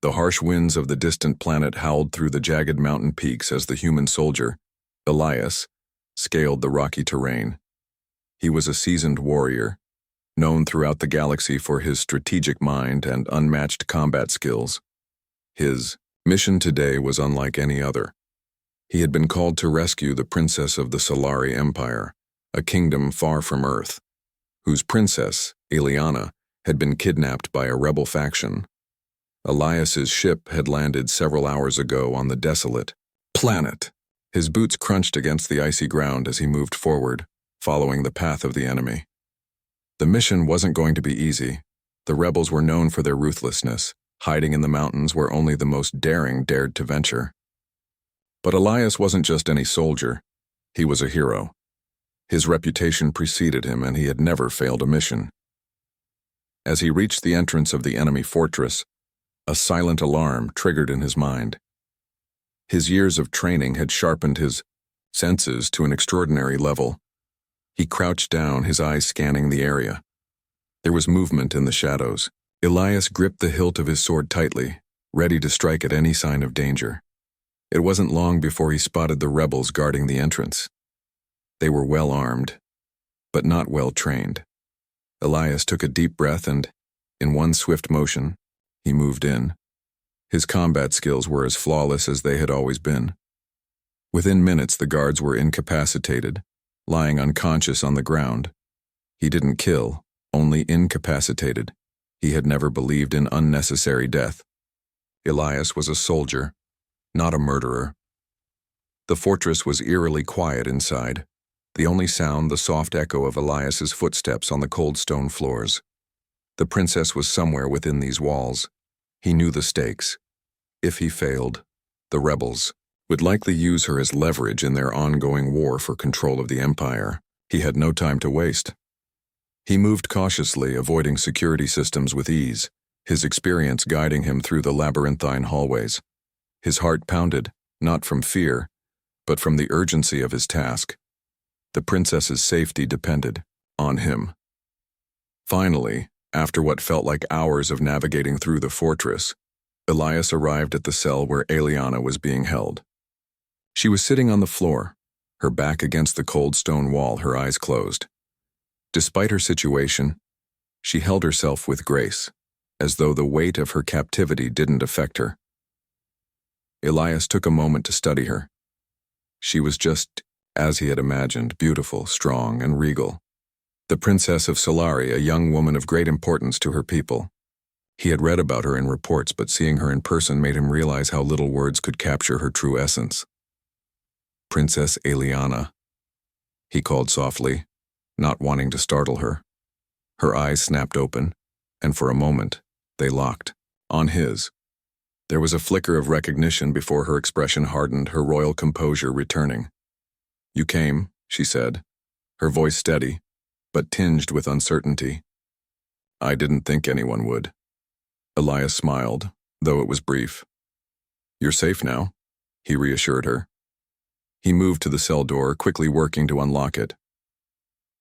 The harsh winds of the distant planet howled through the jagged mountain peaks as the human soldier, Elias, scaled the rocky terrain. He was a seasoned warrior, known throughout the galaxy for his strategic mind and unmatched combat skills. His mission today was unlike any other. He had been called to rescue the princess of the Solari Empire, a kingdom far from Earth, whose princess, Eliana, had been kidnapped by a rebel faction. Elias's ship had landed several hours ago on the desolate planet. His boots crunched against the icy ground as he moved forward, following the path of the enemy. The mission wasn't going to be easy. The rebels were known for their ruthlessness, hiding in the mountains where only the most daring dared to venture. But Elias wasn't just any soldier. He was a hero. His reputation preceded him, and he had never failed a mission. As he reached the entrance of the enemy fortress, a silent alarm triggered in his mind. His years of training had sharpened his senses to an extraordinary level. He crouched down, his eyes scanning the area. There was movement in the shadows. Elias gripped the hilt of his sword tightly, ready to strike at any sign of danger. It wasn't long before he spotted the rebels guarding the entrance. They were well armed, but not well trained. Elias took a deep breath and, in one swift motion, he moved in. His combat skills were as flawless as they had always been. Within minutes, the guards were incapacitated, lying unconscious on the ground. He didn't kill, only incapacitated. He had never believed in unnecessary death. Elias was a soldier, not a murderer. The fortress was eerily quiet inside, the only sound the soft echo of Elias's footsteps on the cold stone floors. The princess was somewhere within these walls. He knew the stakes. If he failed, the rebels would likely use her as leverage in their ongoing war for control of the empire. He had no time to waste. He moved cautiously, avoiding security systems with ease, his experience guiding him through the labyrinthine hallways. His heart pounded, not from fear, but from the urgency of his task. The princess's safety depended on him. Finally, after what felt like hours of navigating through the fortress, Elias arrived at the cell where Eliana was being held. She was sitting on the floor, her back against the cold stone wall, her eyes closed. Despite her situation, she held herself with grace, as though the weight of her captivity didn't affect her. Elias took a moment to study her. She was just as he had imagined, beautiful, strong, and regal. The princess of Solari, a young woman of great importance to her people. He had read about her in reports, but seeing her in person made him realize how little words could capture her true essence. Princess Eliana, he called softly, not wanting to startle her. Her eyes snapped open, and for a moment, they locked on his. There was a flicker of recognition before her expression hardened, her royal composure returning. "You came," she said, her voice steady, but tinged with uncertainty. "I didn't think anyone would." Elias smiled, though it was brief. "You're safe now," he reassured her. He moved to the cell door, quickly working to unlock it.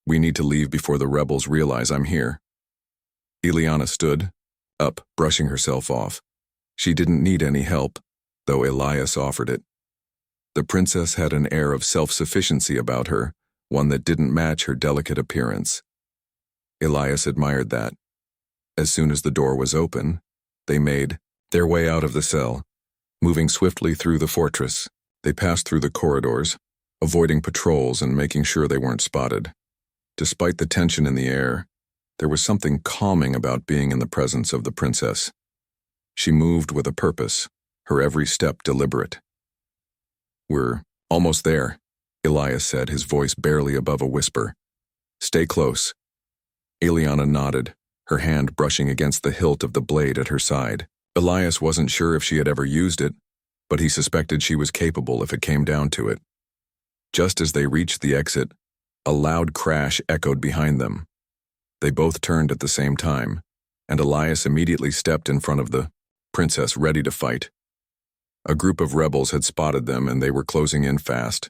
"We need to leave before the rebels realize I'm here." Eliana stood up, brushing herself off. She didn't need any help, though Elias offered it. The princess had an air of self-sufficiency about her, one that didn't match her delicate appearance. Elias admired that. As soon as the door was open, they made their way out of the cell, moving swiftly through the fortress. They passed through the corridors, avoiding patrols and making sure they weren't spotted. Despite the tension in the air, there was something calming about being in the presence of the princess. She moved with a purpose, her every step deliberate. "We're almost there," Elias said, his voice barely above a whisper. "Stay close." Eliana nodded, her hand brushing against the hilt of the blade at her side. Elias wasn't sure if she had ever used it, but he suspected she was capable if it came down to it. Just as they reached the exit, a loud crash echoed behind them. They both turned at the same time, and Elias immediately stepped in front of the princess, ready to fight. A group of rebels had spotted them, and they were closing in fast.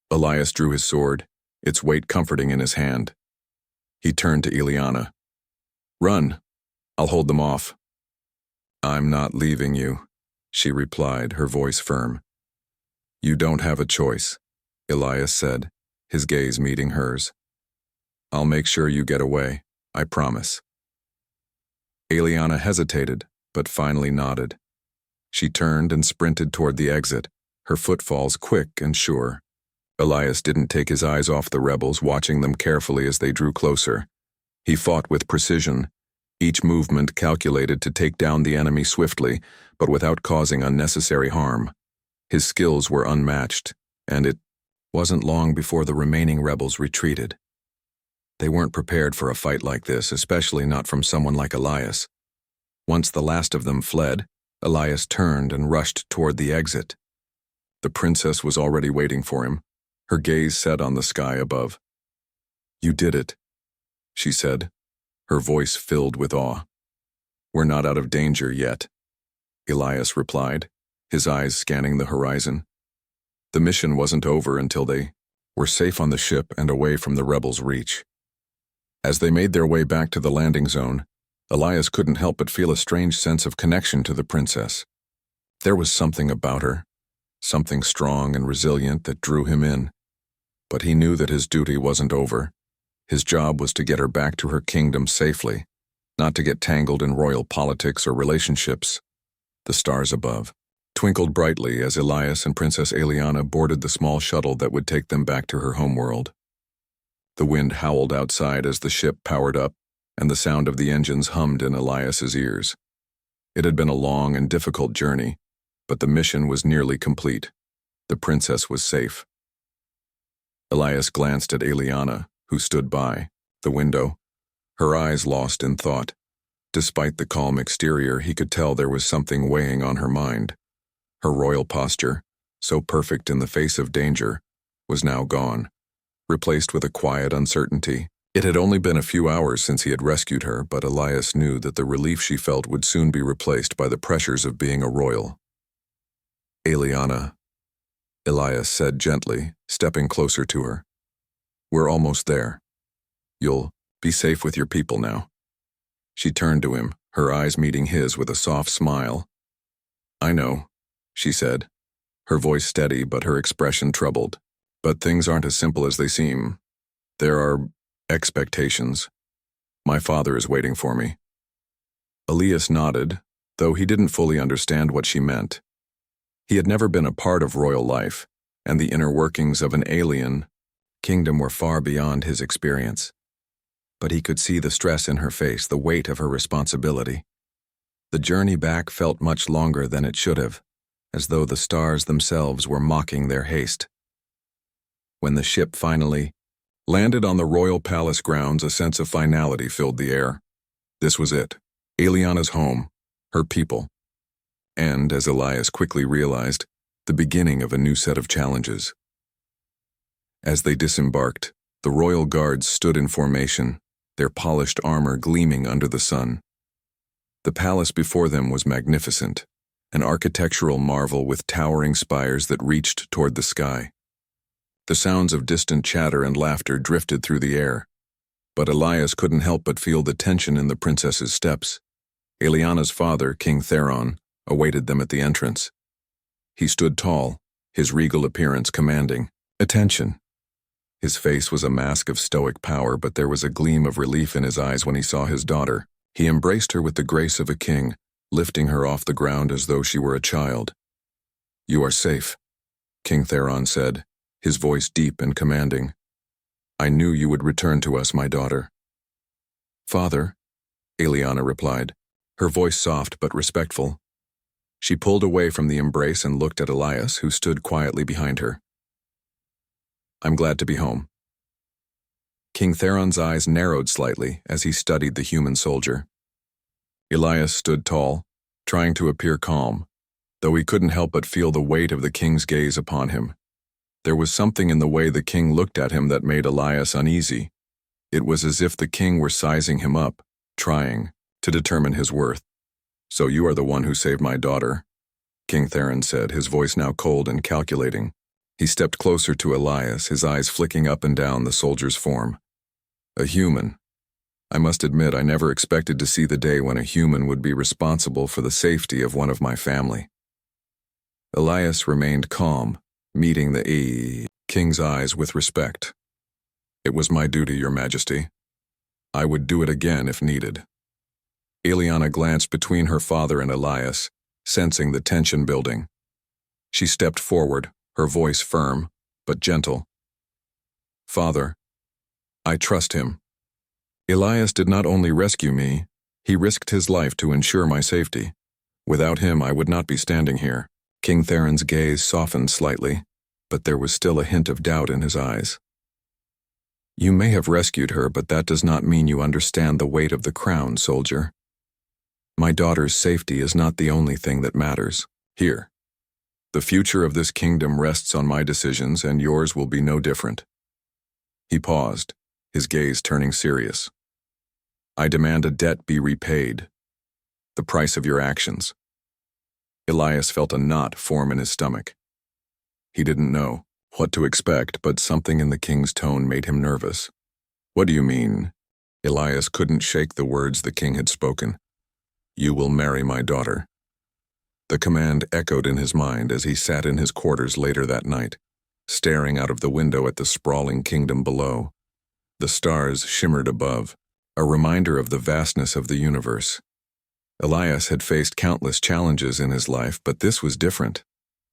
Elias drew his sword, its weight comforting in his hand. He turned to Eliana. "Run. I'll hold them off." I'm not leaving you, she replied, her voice firm. You don't have a choice, Elias said, his gaze meeting hers. I'll make sure you get away, I promise. Eliana hesitated, but finally nodded. She turned and sprinted toward the exit, her footfalls quick and sure. Elias didn't take his eyes off the rebels, watching them carefully as they drew closer. He fought with precision, each movement calculated to take down the enemy swiftly, but without causing unnecessary harm. His skills were unmatched, and it wasn't long before the remaining rebels retreated. They weren't prepared for a fight like this, especially not from someone like Elias. Once the last of them fled, Elias turned and rushed toward the exit. The princess was already waiting for him, her gaze set on the sky above. You did it, she said, her voice filled with awe. We're not out of danger yet, Elias replied, his eyes scanning the horizon. The mission wasn't over until they were safe on the ship and away from the rebels' reach. As they made their way back to the landing zone, Elias couldn't help but feel a strange sense of connection to the princess. There was something about her, something strong and resilient that drew him in. But he knew that his duty wasn't over. His job was to get her back to her kingdom safely, not to get tangled in royal politics or relationships. The stars above twinkled brightly as Elias and Princess Eliana boarded the small shuttle that would take them back to her homeworld. The wind howled outside as the ship powered up, and the sound of the engines hummed in Elias's ears. It had been a long and difficult journey, but the mission was nearly complete. The princess was safe. Elias glanced at Eliana, who stood by the window, her eyes lost in thought. Despite the calm exterior, he could tell there was something weighing on her mind. Her royal posture, so perfect in the face of danger, was now gone, replaced with a quiet uncertainty. It had only been a few hours since he had rescued her, but Elias knew that the relief she felt would soon be replaced by the pressures of being a royal. Eliana, Elias said gently, stepping closer to her. We're almost there. You'll be safe with your people now. She turned to him, her eyes meeting his with a soft smile. I know, she said, her voice steady but her expression troubled. But things aren't as simple as they seem. There are expectations. My father is waiting for me. Elias nodded, though he didn't fully understand what she meant. He had never been a part of royal life, and the inner workings of an alien kingdom were far beyond his experience. But he could see the stress in her face, the weight of her responsibility. The journey back felt much longer than it should have, as though the stars themselves were mocking their haste. When the ship finally landed on the royal palace grounds, a sense of finality filled the air. This was it, Eliana's home, her people, and, as Elias quickly realized, the beginning of a new set of challenges. As they disembarked, the royal guards stood in formation, their polished armor gleaming under the sun. The palace before them was magnificent, an architectural marvel with towering spires that reached toward the sky. The sounds of distant chatter and laughter drifted through the air, but Elias couldn't help but feel the tension in the princess's steps. Eliana's father, King Theron, awaited them at the entrance. He stood tall, his regal appearance commanding attention. His face was a mask of stoic power, but there was a gleam of relief in his eyes when he saw his daughter. He embraced her with the grace of a king, lifting her off the ground as though she were a child. You are safe, King Theron said, his voice deep and commanding. I knew you would return to us, my daughter. Father, Eliana replied, her voice soft but respectful. She pulled away from the embrace and looked at Elias, who stood quietly behind her. I'm glad to be home. King Theron's eyes narrowed slightly as he studied the human soldier. Elias stood tall, trying to appear calm, though he couldn't help but feel the weight of the king's gaze upon him. There was something in the way the king looked at him that made Elias uneasy. It was as if the king were sizing him up, trying to determine his worth. So you are the one who saved my daughter, King Theron said, his voice now cold and calculating. He stepped closer to Elias, his eyes flicking up and down the soldier's form. A human. I must admit I never expected to see the day when a human would be responsible for the safety of one of my family. Elias remained calm, meeting the king's eyes with respect. It was my duty, Your Majesty. I would do it again if needed. Eliana glanced between her father and Elias, sensing the tension building. She stepped forward, her voice firm, but gentle. Father, I trust him. Elias did not only rescue me, he risked his life to ensure my safety. Without him, I would not be standing here. King Theron's gaze softened slightly, but there was still a hint of doubt in his eyes. You may have rescued her, but that does not mean you understand the weight of the crown, soldier. My daughter's safety is not the only thing that matters. Here. The future of this kingdom rests on my decisions, and yours will be no different. He paused, his gaze turning serious. I demand a debt be repaid. The price of your actions. Elias felt a knot form in his stomach. He didn't know what to expect, but something in the king's tone made him nervous. What do you mean? Elias couldn't shake the words the king had spoken. You will marry my daughter. The command echoed in his mind as he sat in his quarters later that night, staring out of the window at the sprawling kingdom below. The stars shimmered above, a reminder of the vastness of the universe. Elias had faced countless challenges in his life, but this was different.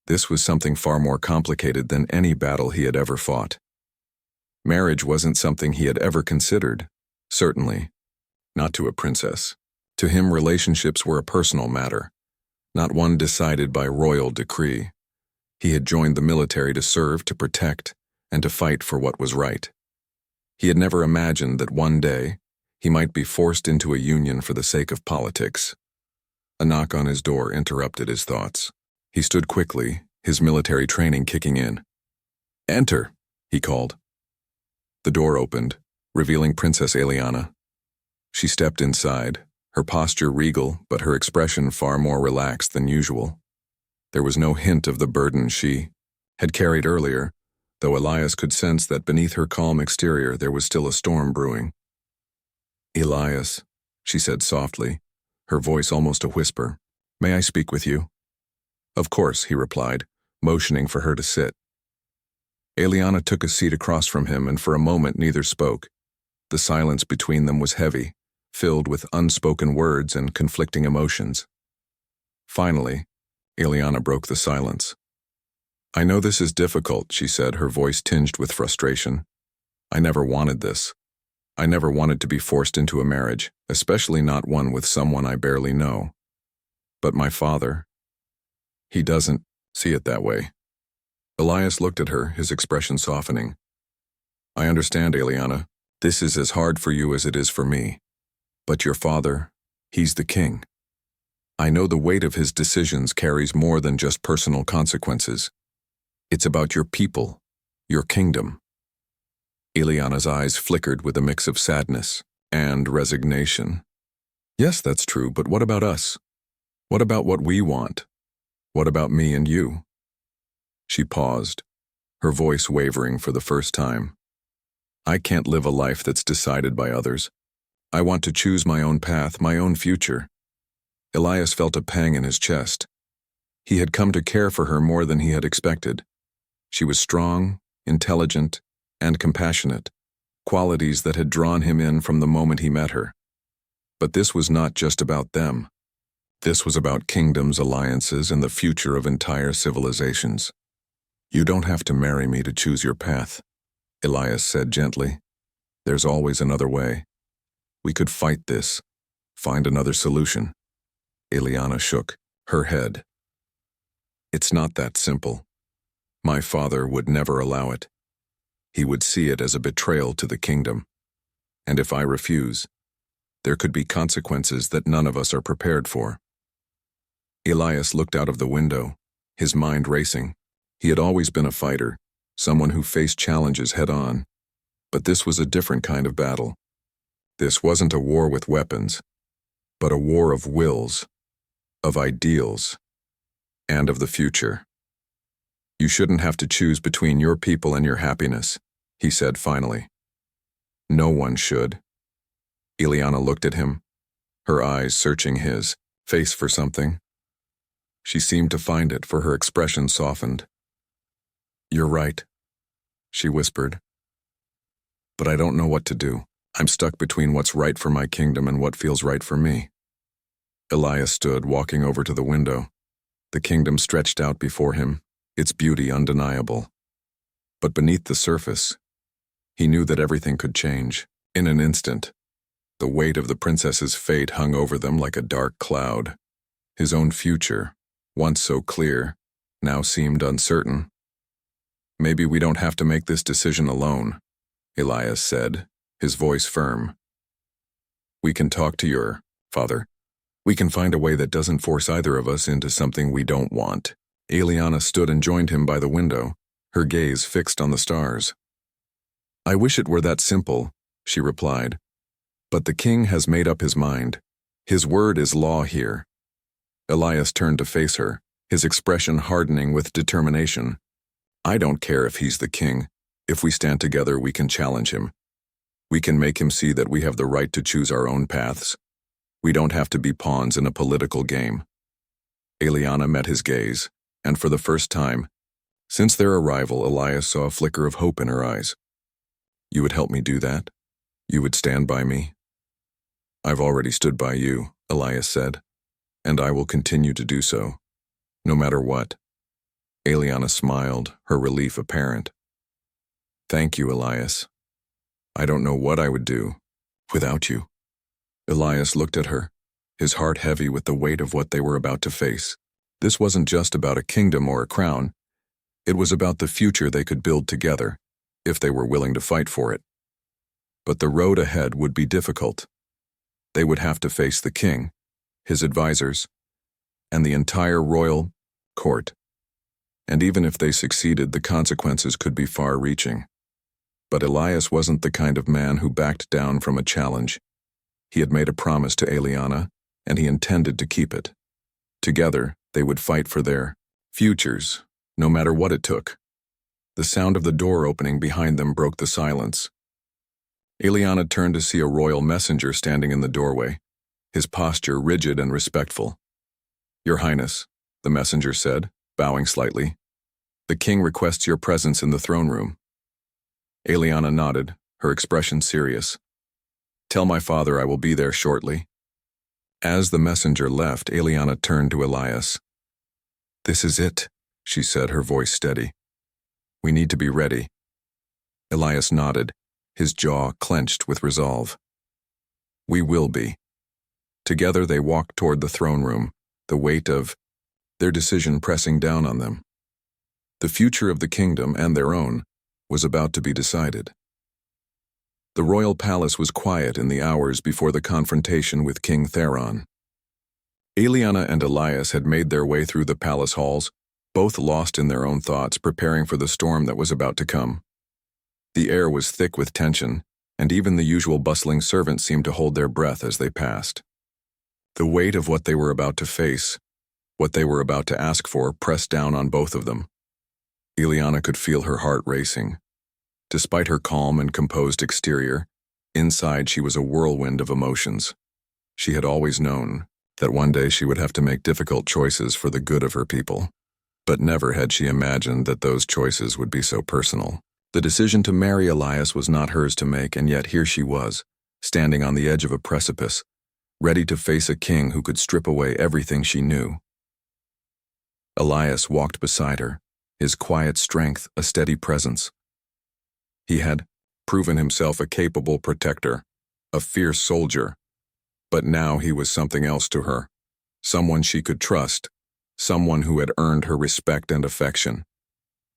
This was something far more complicated than any battle he had ever fought. Marriage wasn't something he had ever considered, certainly not to a princess. To him, relationships were a personal matter, not one decided by royal decree. He had joined the military to serve, to protect, and to fight for what was right. He had never imagined that one day he might be forced into a union for the sake of politics. A knock on his door interrupted his thoughts. He stood quickly, his military training kicking in. Enter, he called. The door opened, revealing Princess Eliana. She stepped inside, her posture regal, but her expression far more relaxed than usual. There was no hint of the burden she had carried earlier, though Elias could sense that beneath her calm exterior there was still a storm brewing. Elias, she said softly, her voice almost a whisper, may I speak with you? Of course, he replied, motioning for her to sit. Eliana took a seat across from him, and for a moment neither spoke. The silence between them was heavy, filled with unspoken words and conflicting emotions. Finally, Eliana broke the silence. I know this is difficult, she said, her voice tinged with frustration. I never wanted this. I never wanted to be forced into a marriage, especially not one with someone I barely know. But my father, he doesn't see it that way. Elias looked at her, his expression softening. I understand, Eliana. This is as hard for you as it is for me. But your father, he's the king. I know the weight of his decisions carries more than just personal consequences. It's about your people, your kingdom. Eliana's eyes flickered with a mix of sadness and resignation. Yes, that's true, but what about us? What about what we want? What about me and you? She paused, her voice wavering for the first time. I can't live a life that's decided by others. I want to choose my own path, my own future. Elias felt a pang in his chest. He had come to care for her more than he had expected. She was strong, intelligent, and compassionate, qualities that had drawn him in from the moment he met her. But this was not just about them. This was about kingdoms, alliances, and the future of entire civilizations. You don't have to marry me to choose your path, Elias said gently. There's always another way. We could fight this, find another solution. Eliana shook her head. It's not that simple. My father would never allow it. He would see it as a betrayal to the kingdom. And if I refuse, there could be consequences that none of us are prepared for. Elias looked out of the window, his mind racing. He had always been a fighter, someone who faced challenges head-on. But this was a different kind of battle. This wasn't a war with weapons, but a war of wills, of ideals, and of the future. You shouldn't have to choose between your people and your happiness, he said finally. No one should. Ileana looked at him, her eyes searching his face for something. She seemed to find it, for her expression softened. "You're right," she whispered. "But I don't know what to do. I'm stuck between what's right for my kingdom and what feels right for me." Elias stood, walking over to the window. The kingdom stretched out before him, its beauty undeniable. But beneath the surface, he knew that everything could change. In an instant, the weight of the princess's fate hung over them like a dark cloud. His own future, once so clear, now seemed uncertain. "Maybe we don't have to make this decision alone," Elias said, his voice firm. "We can talk to your father. We can find a way that doesn't force either of us into something we don't want." Ileana stood and joined him by the window, her gaze fixed on the stars. "I wish it were that simple," she replied. "But the king has made up his mind. His word is law here." Elias turned to face her, his expression hardening with determination. "I don't care if he's the king. If we stand together, we can challenge him. We can make him see that we have the right to choose our own paths. We don't have to be pawns in a political game." Ileana met his gaze, and for the first time, since their arrival, Elias saw a flicker of hope in her eyes. "You would help me do that? You would stand by me?" "I've already stood by you," Elias said, "and I will continue to do so, no matter what." Ileana smiled, her relief apparent. "Thank you, Elias. I don't know what I would do without you." Elias looked at her, his heart heavy with the weight of what they were about to face. This wasn't just about a kingdom or a crown. It was about the future they could build together, if they were willing to fight for it. But the road ahead would be difficult. They would have to face the king, his advisors, and the entire royal court. And even if they succeeded, the consequences could be far-reaching. But Elias wasn't the kind of man who backed down from a challenge. He had made a promise to Ileana, and he intended to keep it. Together, they would fight for their futures, no matter what it took. The sound of the door opening behind them broke the silence. Ileana turned to see a royal messenger standing in the doorway, his posture rigid and respectful. "Your Highness," the messenger said, bowing slightly. "The king requests your presence in the throne room." Ileana nodded, her expression serious. "Tell my father I will be there shortly." As the messenger left, Ileana turned to Elias. "This is it," she said, her voice steady. "We need to be ready." Elias nodded, his jaw clenched with resolve. "We will be." Together they walked toward the throne room, the weight of their decision pressing down on them. The future of the kingdom and their own was about to be decided. The royal palace was quiet in the hours before the confrontation with King Theron. Ileana and Elias had made their way through the palace halls, both lost in their own thoughts, preparing for the storm that was about to come. The air was thick with tension, and even the usual bustling servants seemed to hold their breath as they passed. The weight of what they were about to face, what they were about to ask for, pressed down on both of them. Ileana could feel her heart racing. Despite her calm and composed exterior, inside she was a whirlwind of emotions. She had always known that one day she would have to make difficult choices for the good of her people, but never had she imagined that those choices would be so personal. The decision to marry Elias was not hers to make, and yet here she was, standing on the edge of a precipice, ready to face a king who could strip away everything she knew. Elias walked beside her, his quiet strength a steady presence. He had proven himself a capable protector, a fierce soldier, but now he was something else to her, someone she could trust, someone who had earned her respect and affection.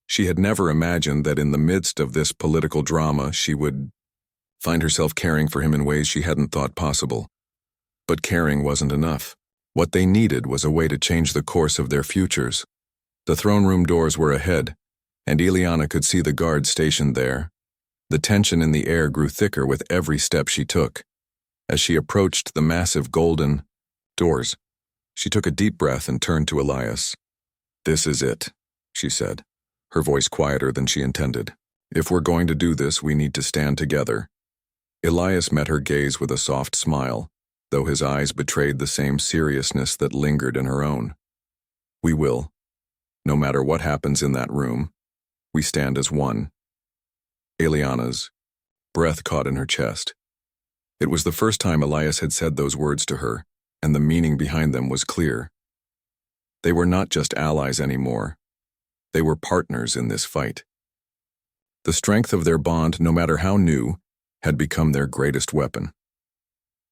She had never imagined that in the midst of this political drama she would find herself caring for him in ways she hadn't thought possible. But caring wasn't enough. What they needed was a way to change the course of their futures. The throne room doors were ahead, and Ileana could see the guards stationed there. The tension in the air grew thicker with every step she took. As she approached the massive golden doors, she took a deep breath and turned to Elias. "This is it," she said, her voice quieter than she intended. "If we're going to do this, we need to stand together." Elias met her gaze with a soft smile, though his eyes betrayed the same seriousness that lingered in her own. We will. No matter what happens in that room, we stand as one. Eliana's breath caught in her chest. It was the first time Elias had said those words to her, and the meaning behind them was clear. They were not just allies anymore. They were partners in this fight. The strength of their bond, no matter how new, had become their greatest weapon.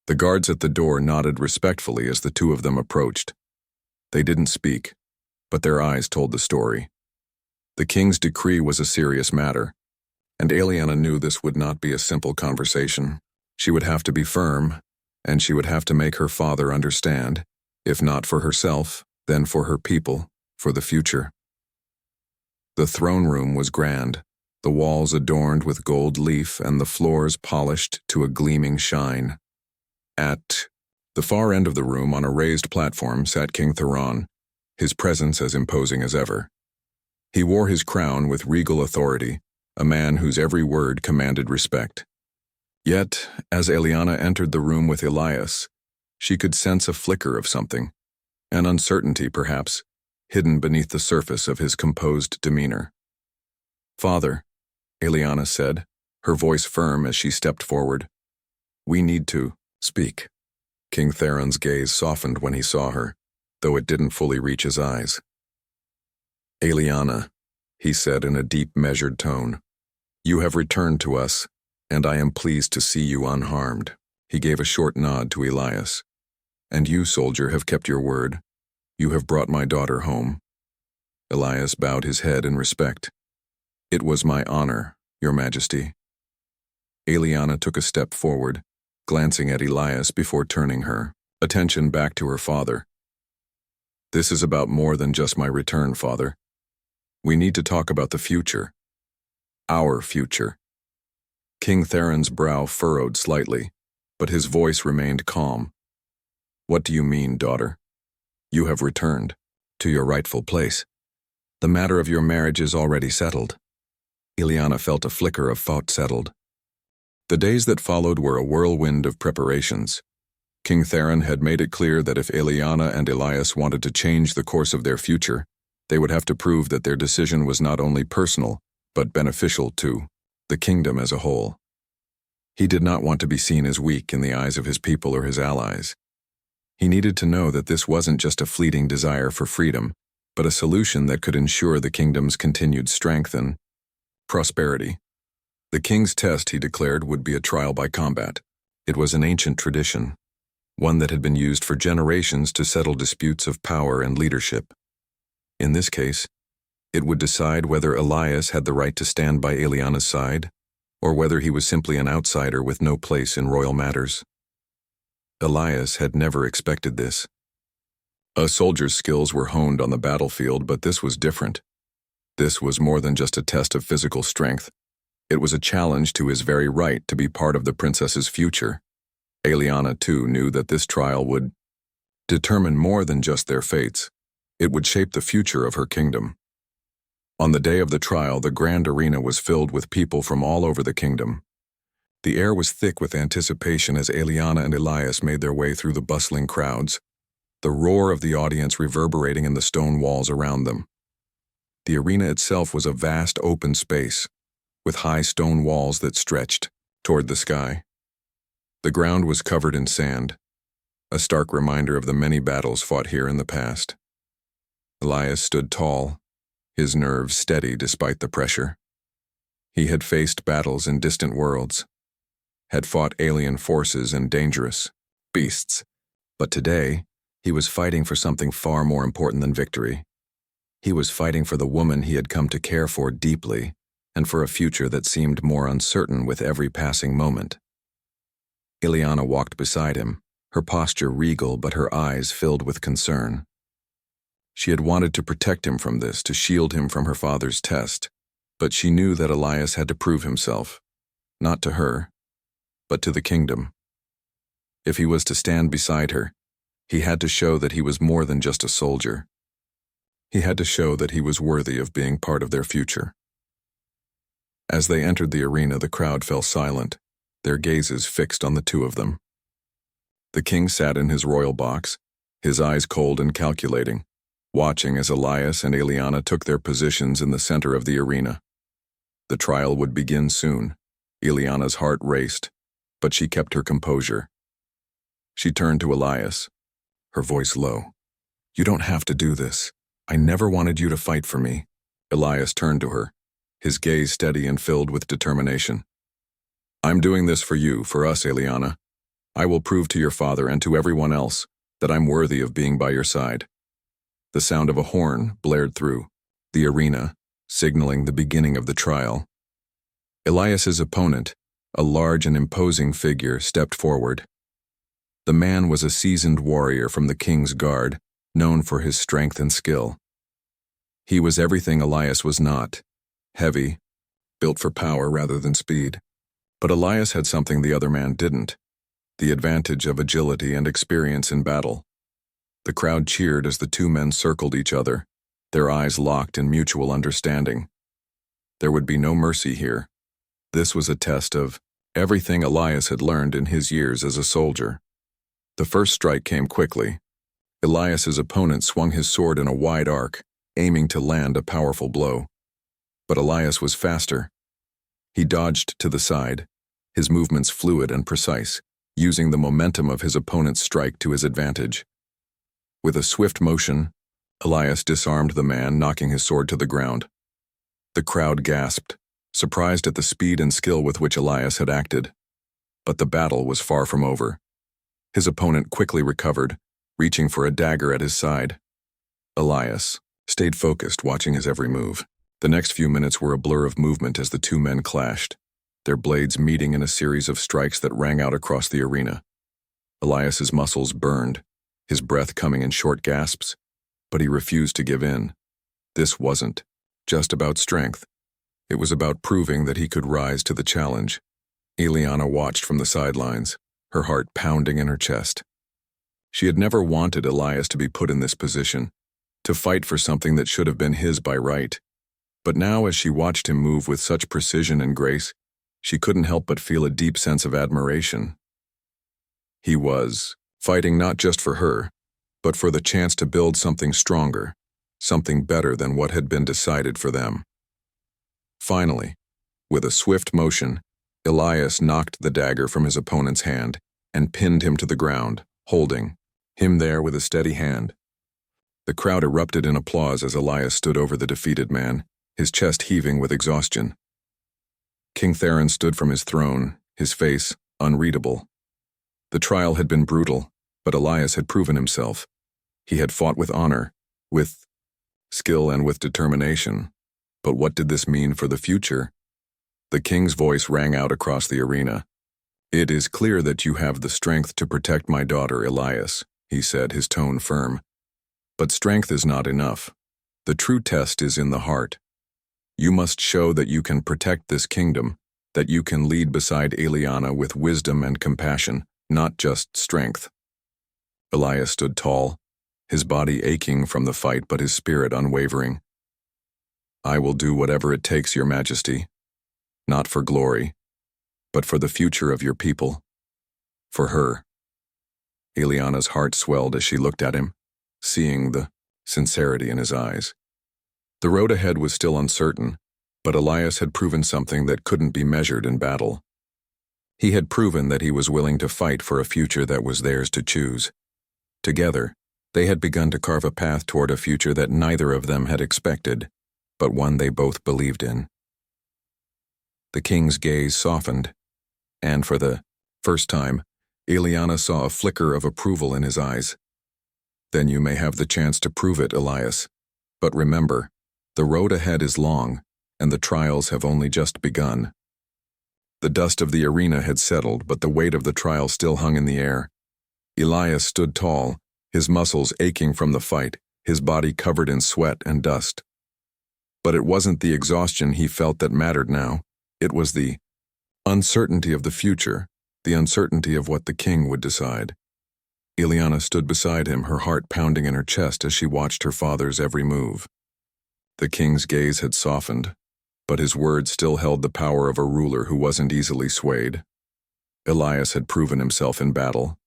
The guards at the door nodded respectfully as the two of them approached. They didn't speak, but their eyes told the story. The king's decree was a serious matter, and Eliana knew this would not be a simple conversation. She would have to be firm, and she would have to make her father understand, if not for herself, then for her people, for the future. The throne room was grand, the walls adorned with gold leaf and the floors polished to a gleaming shine. At the far end of the room, on a raised platform, sat King Theron, his presence as imposing as ever. He wore his crown with regal authority, a man whose every word commanded respect. Yet, as Eliana entered the room with Elias, she could sense a flicker of something, an uncertainty perhaps, hidden beneath the surface of his composed demeanor. "Father," Eliana said, her voice firm as she stepped forward. "We need to speak." King Theron's gaze softened when he saw her, though it didn't fully reach his eyes. "Eliana," he said in a deep, measured tone, "you have returned to us, and I am pleased to see you unharmed." He gave a short nod to Elias. "And you, soldier, have kept your word. You have brought my daughter home." Elias bowed his head in respect. "It was my honor, Your Majesty." Eliana took a step forward, glancing at Elias before turning her attention back to her father. "This is about more than just my return, Father. We need to talk about the future. Our future." King Theron's brow furrowed slightly, but his voice remained calm. "What do you mean, daughter? You have returned to your rightful place. The matter of your marriage is already settled." Eliana felt a flicker of thought settled. The days that followed were a whirlwind of preparations. King Theron had made it clear that if Eliana and Elias wanted to change the course of their future, they would have to prove that their decision was not only personal, but beneficial to the kingdom as a whole. He did not want to be seen as weak in the eyes of his people or his allies. He needed to know that this wasn't just a fleeting desire for freedom, but a solution that could ensure the kingdom's continued strength and prosperity. The king's test, he declared, would be a trial by combat. It was an ancient tradition, one that had been used for generations to settle disputes of power and leadership. In this case, it would decide whether Elias had the right to stand by Eliana's side, or whether he was simply an outsider with no place in royal matters. Elias had never expected this. A soldier's skills were honed on the battlefield, but this was different. This was more than just a test of physical strength. It was a challenge to his very right to be part of the princess's future. Eliana, too, knew that this trial would determine more than just their fates. It would shape the future of her kingdom. On the day of the trial, the grand arena was filled with people from all over the kingdom. The air was thick with anticipation as Eliana and Elias made their way through the bustling crowds, the roar of the audience reverberating in the stone walls around them. The arena itself was a vast open space, with high stone walls that stretched toward the sky. The ground was covered in sand, a stark reminder of the many battles fought here in the past. Elias stood tall, his nerves steady despite the pressure. He had faced battles in distant worlds, had fought alien forces and dangerous beasts, but today he was fighting for something far more important than victory. He was fighting for the woman he had come to care for deeply, and for a future that seemed more uncertain with every passing moment. Eliana walked beside him, her posture regal but her eyes filled with concern. She had wanted to protect him from this, to shield him from her father's test, but she knew that Elias had to prove himself, not to her, but to the kingdom. If he was to stand beside her, he had to show that he was more than just a soldier. He had to show that he was worthy of being part of their future. As they entered the arena, the crowd fell silent, their gazes fixed on the two of them. The king sat in his royal box, his eyes cold and calculating, watching as Elias and Eliana took their positions in the center of the arena. The trial would begin soon. Eliana's heart raced, but she kept her composure. She turned to Elias, her voice low. "You don't have to do this. I never wanted you to fight for me." Elias turned to her, his gaze steady and filled with determination. "I'm doing this for you, for us, Eliana. I will prove to your father and to everyone else that I'm worthy of being by your side." The sound of a horn blared through the arena, signaling the beginning of the trial. Elias's opponent, a large and imposing figure, stepped forward. The man was a seasoned warrior from the king's guard, known for his strength and skill. He was everything Elias was not: heavy, built for power rather than speed. But Elias had something the other man didn't: the advantage of agility and experience in battle. The crowd cheered as the two men circled each other, their eyes locked in mutual understanding. There would be no mercy here. This was a test of everything Elias had learned in his years as a soldier. The first strike came quickly. Elias's opponent swung his sword in a wide arc, aiming to land a powerful blow. But Elias was faster. He dodged to the side, his movements fluid and precise, using the momentum of his opponent's strike to his advantage. With a swift motion, Elias disarmed the man, knocking his sword to the ground. The crowd gasped, surprised at the speed and skill with which Elias had acted. But the battle was far from over. His opponent quickly recovered, reaching for a dagger at his side. Elias stayed focused, watching his every move. The next few minutes were a blur of movement as the two men clashed, their blades meeting in a series of strikes that rang out across the arena. Elias's muscles burned, his breath coming in short gasps, but he refused to give in. This wasn't just about strength. It was about proving that he could rise to the challenge. Eliana watched from the sidelines, her heart pounding in her chest. She had never wanted Elias to be put in this position, to fight for something that should have been his by right. But now, as she watched him move with such precision and grace, she couldn't help but feel a deep sense of admiration. He was fighting not just for her, but for the chance to build something stronger, something better than what had been decided for them. Finally, with a swift motion, Elias knocked the dagger from his opponent's hand and pinned him to the ground, holding him there with a steady hand. The crowd erupted in applause as Elias stood over the defeated man, his chest heaving with exhaustion. King Theron stood from his throne, his face unreadable. The trial had been brutal, but Elias had proven himself. He had fought with honor, with skill and with determination. But what did this mean for the future? The king's voice rang out across the arena. "It is clear that you have the strength to protect my daughter, Elias," he said, his tone firm. "But strength is not enough. The true test is in the heart. You must show that you can protect this kingdom, that you can lead beside Eliana with wisdom and compassion, not just strength." Elias stood tall, his body aching from the fight but his spirit unwavering. "I will do whatever it takes, Your Majesty. Not for glory, but for the future of your people. For her." Eliana's heart swelled as she looked at him, seeing the sincerity in his eyes. The road ahead was still uncertain, but Elias had proven something that couldn't be measured in battle. He had proven that he was willing to fight for a future that was theirs to choose. Together, they had begun to carve a path toward a future that neither of them had expected, but one they both believed in. The king's gaze softened, and for the first time, Eliana saw a flicker of approval in his eyes. "Then you may have the chance to prove it, Elias. But remember, the road ahead is long, and the trials have only just begun." The dust of the arena had settled, but the weight of the trial still hung in the air. Elias stood tall, his muscles aching from the fight, his body covered in sweat and dust. But it wasn't the exhaustion he felt that mattered now. It was the uncertainty of the future, the uncertainty of what the king would decide. Eliana stood beside him, her heart pounding in her chest as she watched her father's every move. The king's gaze had softened, but his words still held the power of a ruler who wasn't easily swayed. Elias had proven himself in battle,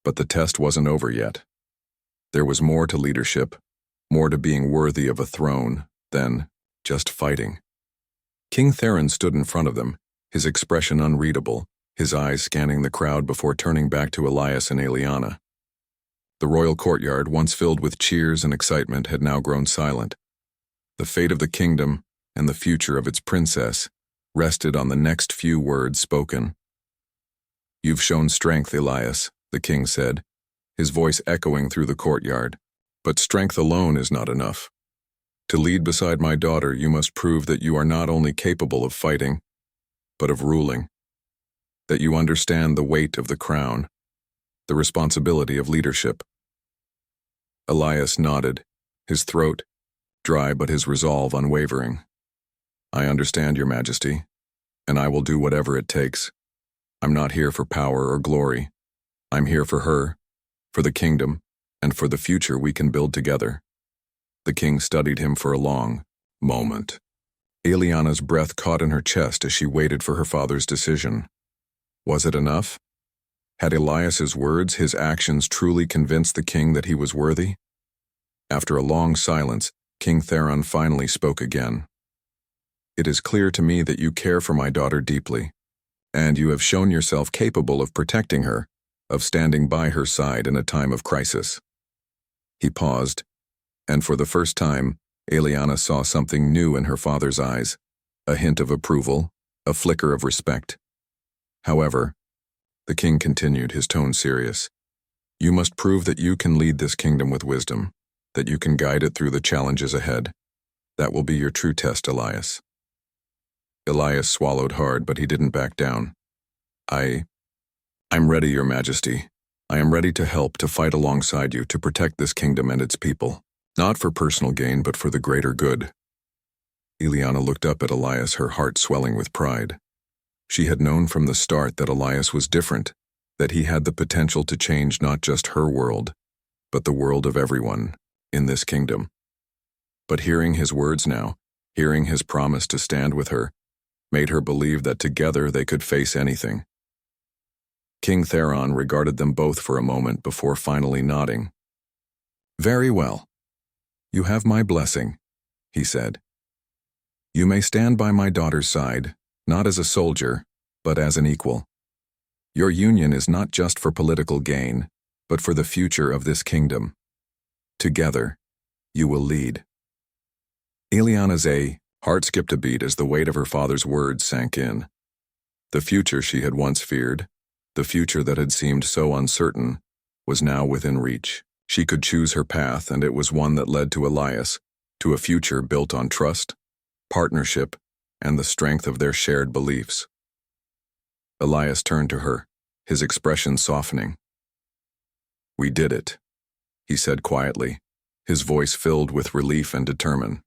but the test wasn't over yet. There was more to leadership, more to being worthy of a throne than just fighting. King Theron stood in front of them, his expression unreadable, his eyes scanning the crowd before turning back to Elias and Aeliana. The royal courtyard, once filled with cheers and excitement, had now grown silent. The fate of the kingdom and the future of its princess rested on the next few words spoken. "You've shown strength, Elias," the king said, his voice echoing through the courtyard. "But strength alone is not enough. To lead beside my daughter, you must prove that you are not only capable of fighting, but of ruling. That you understand the weight of the crown, the responsibility of leadership." Elias nodded, his throat dry but his resolve unwavering. "I understand, Your Majesty, and I will do whatever it takes. I'm not here for power or glory. I'm here for her, for the kingdom, and for the future we can build together." The king studied him for a long moment. Aeliana's breath caught in her chest as she waited for her father's decision. Was it enough? Had Elias's words, his actions, truly convinced the king that he was worthy? After a long silence, King Theron finally spoke again. "It is clear to me that you care for my daughter deeply, and you have shown yourself capable of protecting her, of standing by her side in a time of crisis." He paused, and for the first time, Aeliana saw something new in her father's eyes, a hint of approval, a flicker of respect. "However," the king continued, his tone serious, "you must prove that you can lead this kingdom with wisdom, that you can guide it through the challenges ahead. That will be your true test, Elias." Elias swallowed hard, but he didn't back down. I'm ready, Your Majesty. I am ready to help, to fight alongside you, to protect this kingdom and its people. Not for personal gain, but for the greater good." Aeliana looked up at Elias, her heart swelling with pride. She had known from the start that Elias was different, that he had the potential to change not just her world, but the world of everyone in this kingdom. But hearing his words now, hearing his promise to stand with her, made her believe that together they could face anything. King Theron regarded them both for a moment before finally nodding. "Very well. You have my blessing," he said. "You may stand by my daughter's side, not as a soldier, but as an equal. Your union is not just for political gain, but for the future of this kingdom. Together, you will lead." Aeliana's heart skipped a beat as the weight of her father's words sank in. The future she had once feared, the future that had seemed so uncertain, was now within reach. She could choose her path, and it was one that led to Elias, to a future built on trust, partnership, and the strength of their shared beliefs. Elias turned to her, his expression softening. "We did it," he said quietly, his voice filled with relief and determination.